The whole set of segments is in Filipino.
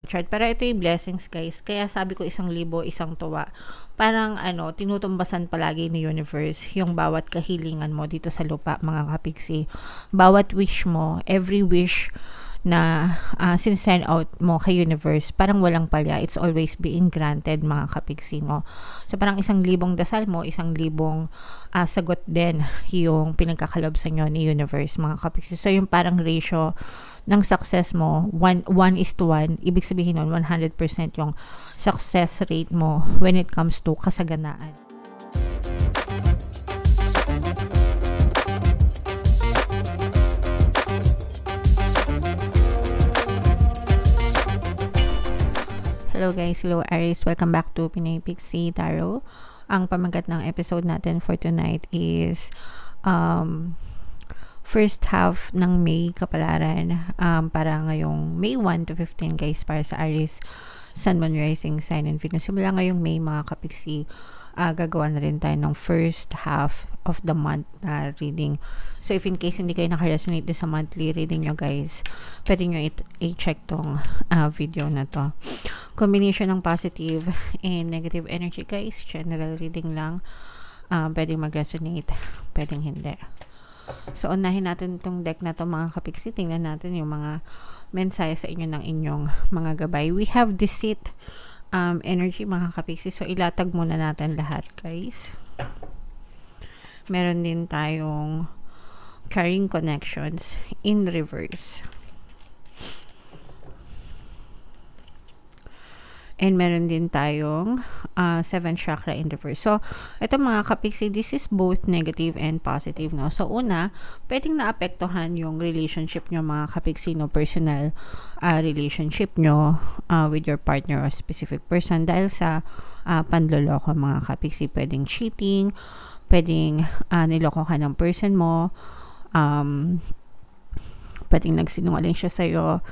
chart. Pero ito yung blessings, guys. Kaya sabi ko 1,000, isang tuwa. Parang tinutumbasan palagi ni universe yung bawat kahilingan mo dito sa lupa, mga kapiksi. Bawat wish mo, every wish na sinsend out mo kay universe, parang walang palya. It's always being granted, mga kapiksi mo. So, parang 1,000 dasal mo, 1,000 sagot din yung pinagkakalob sa inyo ni universe, mga kapiksi. So, yung parang ratio ng success mo, 1:1, ibig sabihin nun, 100% yung success rate mo when it comes to kasaganaan. Hello guys, hello Aries, welcome back to Pinay Pixie Tarot. Ang pamagat ng episode natin for tonight is first half ng May kapalaran, para ngayong May 1 to 15 guys, para sa Aries, Sun, Moon, Rising, Sign, and Venus. Simula ngayong May, mga kapiksi, gagawa na rin tayo ng first half of the month na reading. So if in case hindi kayo naka-resonate sa monthly reading nyo guys, pwede nyo i-check tong video na to. Combination ng positive and negative energy guys, general reading lang. Pwedeng mag-resonate, pwedeng hindi. So unahin natin itong deck na to, mga kapiksi. Tingnan natin yung mga mensahe sa inyo ng inyong mga gabay. We have Deceit energy, mga kapiksi. So ilatag muna natin lahat guys. Meron din tayong Carrying Connections in reverse. And meron din tayong 7th chakra in reverse. So, ito mga kapiksi, this is both negative and positive, no? So, una, pwedeng naapektuhan yung relationship nyo, mga kapiksi, no? Personal relationship nyo with your partner or specific person dahil sa panloloko, mga kapiksi. Pwedeng cheating, pwedeng niloko ka ng person mo, pwedeng nagsinungaling siya sa'yo,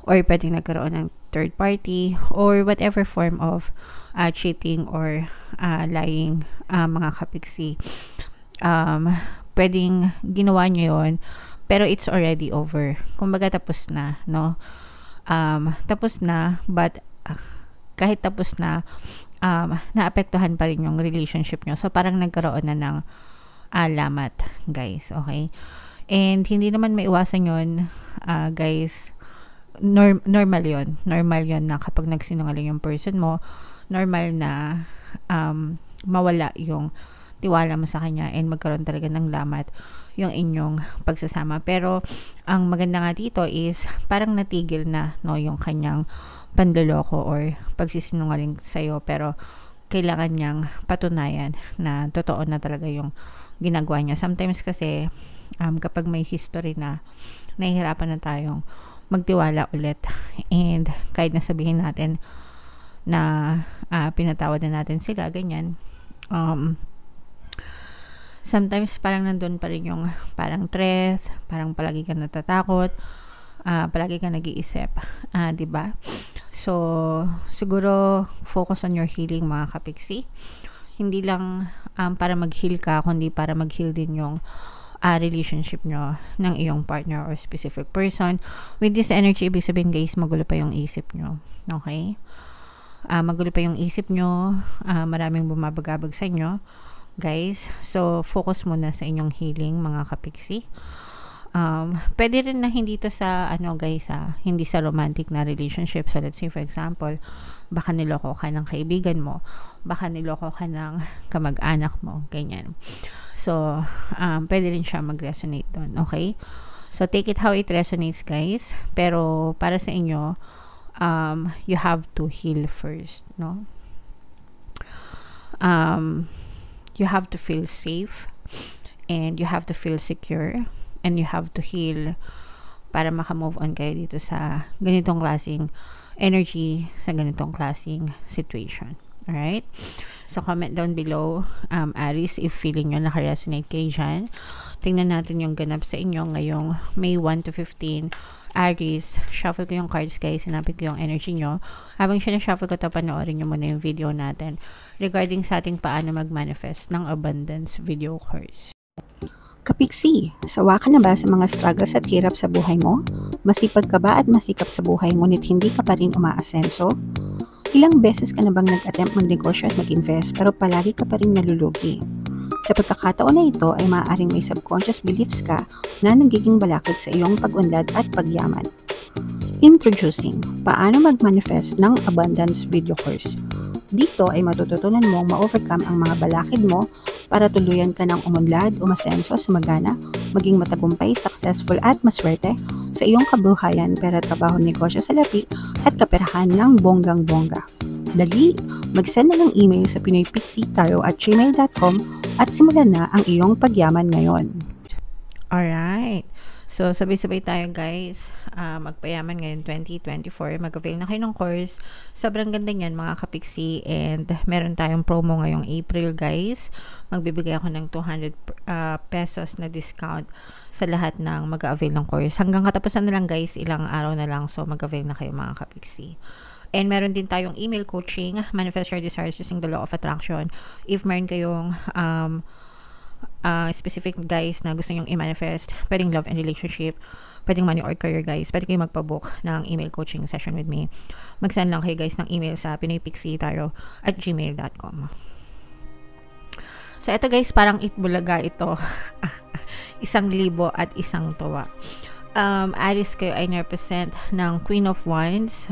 or pwedeng nagkaroon ng third party, or whatever form of cheating or lying, mga kapiksi. Pwedeng ginawa nyo yun, pero it's already over. Kumbaga tapos na, no? Tapos na, but kahit tapos na, naapektuhan pa rin yung relationship nyo. So, parang nagkaroon na ng lamat, guys. Okay? And hindi naman maiwasan yun, guys. Normal yon na kapag nagsinungaling yung person mo, normal na mawala yung tiwala mo sa kanya and magkaroon talaga ng lamat yung inyong pagsasama. Pero ang maganda nga dito is parang natigil na, no, yung kanyang panloloko or pagsisinungaling sa'yo, pero kailangan niyang patunayan na totoo na talaga yung ginagawa niya. Sometimes kasi kapag may history na, nahihirapan na tayong magtiwala ulit, and kahit na sabihin natin na pinatawad na natin sila, ganyan, sometimes parang nandun pa rin yung parang threat, parang palagi ka natatakot, palagi ka nag-iisip, diba? So siguro focus on your healing, mga kapiksi. Hindi lang para mag-heal ka, kundi para mag-heal din yung relationship nyo ng iyong partner or specific person. With this energy, ibig sabihin guys, magulo pa yung isip nyo. Okay? Magulo pa yung isip nyo, maraming bumabagabag sa inyo, guys. So, focus muna sa inyong healing, mga kapiksi. Pwede rin na hindi to sa, guys, hindi sa romantic na relationship. So, let's say, for example, baka niloko ka ng kaibigan mo, baka niloko ka ng kamag-anak mo, ganyan. So, pwede rin siya mag-resonate doon, okay? So, take it how it resonates, guys. Pero, para sa inyo, you have to heal first, no? You have to feel safe, and you have to feel secure, and you have to heal para maka-move on kayo dito sa ganitong klaseng energy, sa ganitong klaseng situation. Alright? So, comment down below, Aries, if feeling nyo naka-resonate kayo dyan. Tingnan natin yung ganap sa inyo ngayong May 1 to 15. Aries, shuffle ko yung cards guys, sinapit ko yung energy nyo. Habang sinashuffle ko ito, panoorin nyo muna yung video natin regarding sa ating paano mag-manifest ng abundance video course. Kapiksi, sawa ka na ba sa mga struggles at hirap sa buhay mo? Masipag ka ba at masikap sa buhay ngunit hindi ka pa rin umaasenso? Ilang beses ka na bang nag-attempt magnegosyo at mag-invest pero palagi ka pa rin nalulugi? Sa pagkakataon na ito ay maaaring may subconscious beliefs ka na nagiging balakid sa iyong pag-unlad at pagyaman. Introducing, paano mag-manifest ng abundance video course. Dito ay matututunan mong ma-overcome ang mga balakid mo para tuluyan ka ng umunlad, umasenso, sumagana, maging matagumpay, successful at maswerte sa iyong kabuhayan, pera, trabaho, negosyo, salapi at kaperahan ng bonggang-bongga. Dali, mag-send na ng email sa pinoypixitaro@gmail.com at simulan na ang iyong pagyaman ngayon. Alright. So, sabay-sabay tayo guys. Magpayaman ngayon 2024. Mag-avail na kayo ng course. Sobrang ganda niyan mga kapiksi. And meron tayong promo ngayong April guys. Magbibigay ako ng 200 pesos na discount sa lahat ng mag-avail ng course. Hanggang katapusan na lang guys. Ilang araw na lang. So, mag-avail na kayo mga kapiksi. And meron din tayong email coaching. Manifest your desires using the law of attraction. If meron kayong specific guys na gusto nyong i-manifest, pwedeng love and relationship, pwedeng money or career guys, pwede kayo magpabook ng email coaching session with me. Mag-send lang kayo guys ng email sa pinoypixitaro@gmail.com. So ito guys, parang itbulaga ito. 1,000 at isang tuwa. Aries kayo ay represent ng Queen of Wands.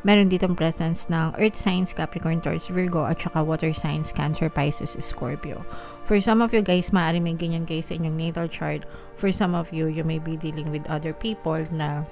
Meron ditong presence ng Earth signs, Capricorn, Taurus, Virgo, at saka Water signs, Cancer, Pisces, Scorpio. For some of you guys, maaari may ganyan kayo sa inyong natal chart. For some of you, you may be dealing with other people na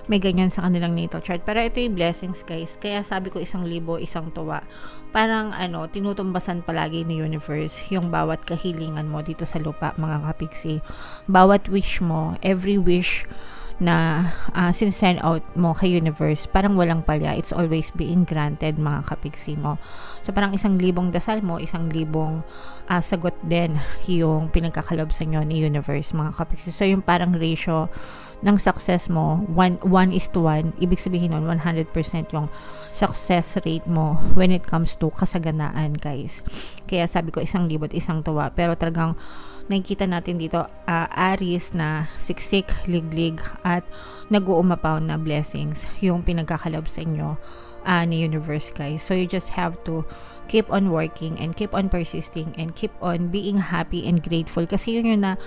may ganyan sa kanilang natal chart. Pero ito yung blessings guys. Kaya sabi ko 1,000, isang tuwa. Parang tinutumbasan palagi ni universe yung bawat kahilingan mo dito sa lupa mga kapiksi. Bawat wish mo, every wish na sinsend out mo kay universe, parang walang palya. It's always being granted mga kapiksi mo. So parang 1,000 dasal mo, 1,000 sagot din yung pinagkakalob sa inyo ni universe mga kapiksi. So yung parang ratio ng success mo, 1:1. Ibig sabihin nun, 100% yung success rate mo when it comes to kasaganaan, guys. Kaya sabi ko, 1,000 at isang tuwa. Pero talagang nakikita natin dito, Aries na siksik, liglig, at nag-uumapaw na blessings yung pinagkakalob sa inyo ni universe, guys. So you just have to keep on working and keep on persisting and keep on being happy and grateful. Kasi yun yung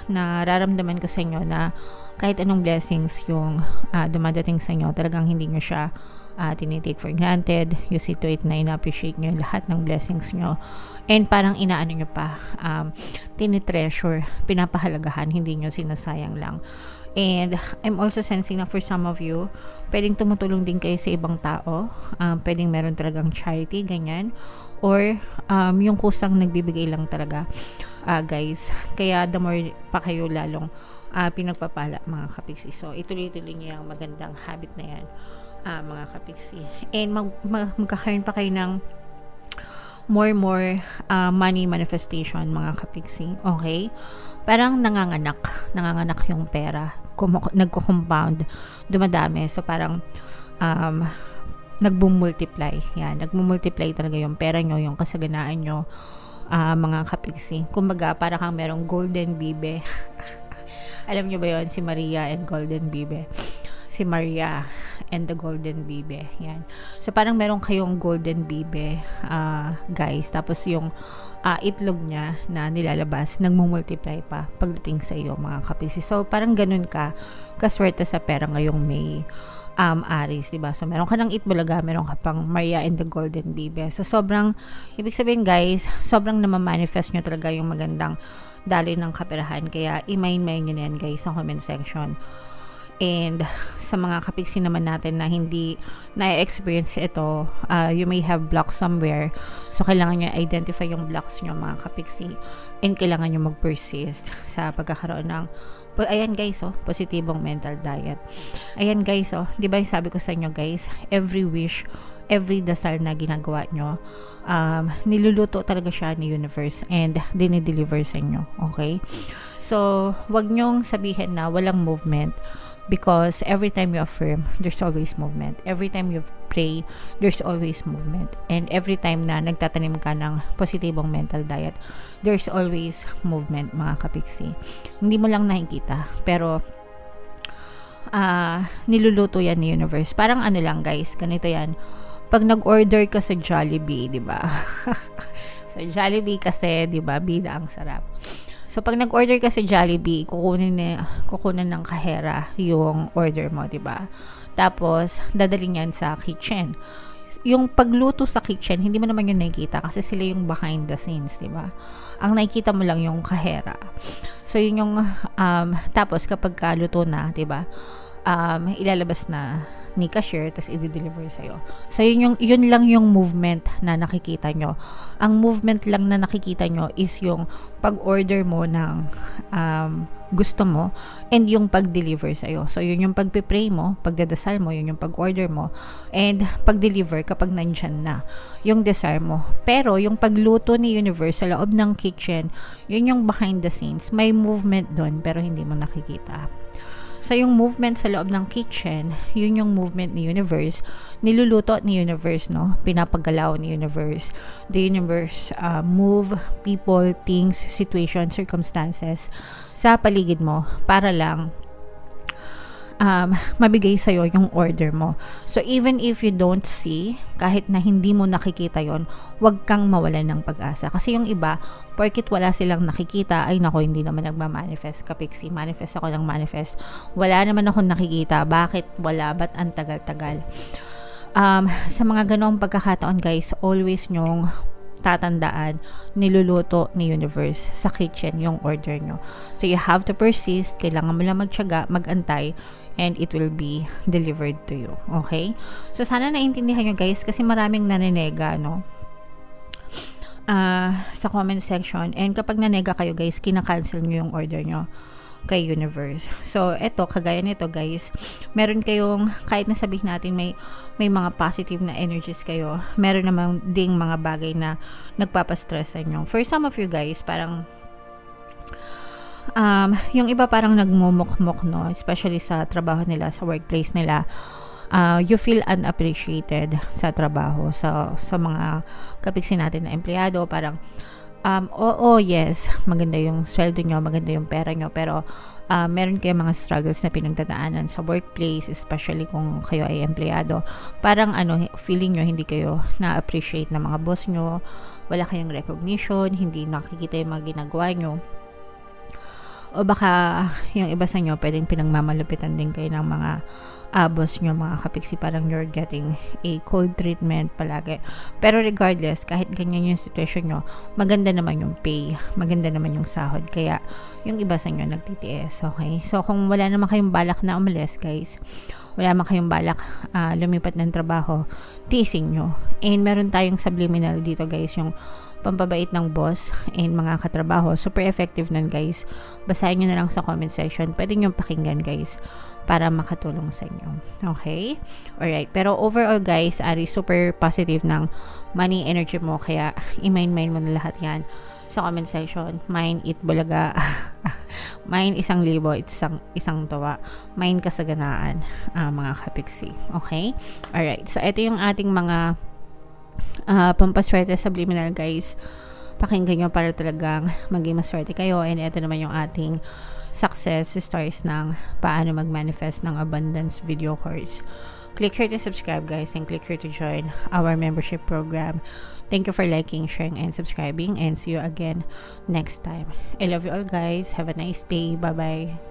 nararamdaman ko sa inyo na kahit anong blessings yung dumadating sa inyo, talagang hindi nyo siya tinitake for granted. You see to it na ina-appreciate nyo lahat ng blessings nyo, and parang inaano nyo pa, tinitreasure, pinapahalagahan, hindi nyo sinasayang lang. And I'm also sensing na for some of you, pwedeng tumutulong din kayo sa ibang tao, pwedeng meron talagang charity, ganyan, or yung kusang nagbibigay lang talaga, guys. Kaya the more pa kayo lalong pinagpapala mga kapiksi. So ituloy-tuloy niyo yung magandang habit na yan mga kapiksi. And magkakaroon pa kayo ng more money manifestation mga kapiksi. Okay? Parang nanganganak yung pera, nagko-compound, dumadami. So parang nagbo-multiply. Yan, nagmo-multiply talaga yung pera nyo, yung kasaganaan nyo, mga kapiksi. Kumbaga, para kang merong golden bibe. Alam nyo ba yun? Si Maria and Golden Bibe. Si Maria and the Golden Bibe. Yan. So, parang meron kayong Golden Bibe, guys. Tapos yung itlog niya na nilalabas, nagmumultiply pa pagdating sa iyo, mga kapiksi. So, parang ganun ka kaswerte sa pera ngayong May. Aries, diba? So, meron ka ng Itbulaga, meron ka pang Maria and the Golden Bibe. So, sobrang, ibig sabihin guys, sobrang namamanifest nyo talaga yung magandang daloy ng kaperahan. Kaya, i-main-main nyo na yan guys sa comment section. And sa mga kapiksi naman natin na hindi na-experience ito, you may have blocks somewhere. So, kailangan nyo identify yung blocks nyo mga kapiksi. And kailangan nyo mag-persist sa pagkakaroon ng ayan guys, positibong mental diet. Ayan guys, di ba yung sabi ko sa inyo guys, every wish, every dasal na ginagawa nyo, niluluto talaga siya ni universe and dinideliver sa inyo. Okay? So, wag nyong sabihin na walang movement Because every time you affirm, there's always movement. Every time you pray, there's always movement. And every time na nagtatanim ka ng positibong mental diet, there's always movement, mga kapiksi. Hindi mo lang nakikita, pero niluluto yan ni universe. Parang ano lang guys, ganito yan. Pag nag-order ka sa Jollibee, di ba? Sa Jollibee kasi, di ba, bida ang sarap. So, pag nag-order ka sa Jollibee, kukunin ng kahera yung order mo, di ba? Tapos, dadalhin yan sa kitchen. Yung pagluto sa kitchen, hindi mo naman yun nakikita kasi sila yung behind the scenes, di ba? Ang nakikita mo lang yung kahera. So, yun yung, tapos kapag kaluto na, di ba? Ilalabas na ni cashier, tapos i-deliver sa'yo. So, yun lang yung movement na nakikita nyo. Ang movement lang na nakikita nyo is yung pag-order mo ng gusto mo and yung pag-deliver sa'yo. So, yun yung pag-pray mo, pagdadasal mo, yun yung pag-order mo, and pag-deliver kapag nandyan na yung desire mo. Pero, yung pagluto ni universe sa loob ng kitchen, yun yung behind the scenes. May movement doon, pero hindi mo nakikita. So, yung movement sa loob ng kitchen, yun yung movement ni universe. Niluluto ni universe, no? Pinapagalaw ni universe. The universe move people, things, situations, circumstances sa paligid mo para lang mabigay sa'yo yung order mo. So, even if you don't see, kahit na hindi mo nakikita yon, wag kang mawalan ng pag-asa. Kasi yung iba, porkit wala silang nakikita, ay nako, hindi naman nagmamanifest. Kapiksi, manifest ako ng manifest. Wala naman akong nakikita. Bakit wala? Ba't ang tagal-tagal? Sa mga ganong pagkakataon, guys, always nyong tatandaan, niluluto ni universe sa kitchen yung order nyo. So, you have to persist. Kailangan mo lang magtiyaga, magantay, and it will be delivered to you. Okay? So, sana naintindihan nyo, guys, kasi maraming naninega, no? Sa comment section. And kapag nanega kayo, guys, kinakancel nyo yung order nyo kay universe. So, eto, kagaya nito, guys, meron kayong, kahit na sabihin natin may mga positive na energies kayo, meron namang ding mga bagay na nagpapastress sa inyo. For some of you guys, parang yung iba parang nagmumukmok, no? Especially sa trabaho nila, sa workplace nila. You feel unappreciated sa trabaho, sa mga kapiksi natin na empleyado. Parang yes, maganda yung sweldo nyo, maganda yung pera nyo, pero meron kayong mga struggles na pinagdadaanan sa workplace, especially kung kayo ay empleyado. Parang feeling nyo hindi kayo na-appreciate ng mga boss nyo, wala kayong recognition, hindi nakikita yung mga ginagawa nyo. O baka yung iba sa nyo, pwedeng pinagmamalupitan din kayo ng mga boss nyo, mga kapiksi, parang you're getting a cold treatment palagi. Pero regardless, kahit ganyan yung situation nyo, maganda naman yung pay, maganda naman yung sahod, kaya yung iba sa nyo nagtitiis, okay? So, kung wala naman kayong balak na umalis, guys, wala naman kayong balak lumipat ng trabaho, tiisin nyo. And meron tayong subliminal dito, guys, yung pampabait ng boss and mga katrabaho. Super effective nun, guys. Basahin nyo na lang sa comment section. Pwede nyo pakinggan, guys, para makatulong sa inyo. Okay? Alright. Pero overall, guys, ari super positive ng money energy mo. Kaya, i-mind mo na lahat yan sa comment section. Mine, it bulaga. Mine, 1,000. Isang tuwa. Mine, kasaganaan. Mga kapiksi. Okay? Alright. So, ito yung ating mga pampaswerte subliminal, guys. Pakinggan nyo para talagang maging maswerte kayo. And ito naman yung ating success stories ng paano mag-manifest ng abundance video course. Click here to subscribe, guys, and click here to join our membership program. Thank you for liking, sharing, and subscribing, and see you again next time. I love you all, guys. Have a nice day. Bye-bye.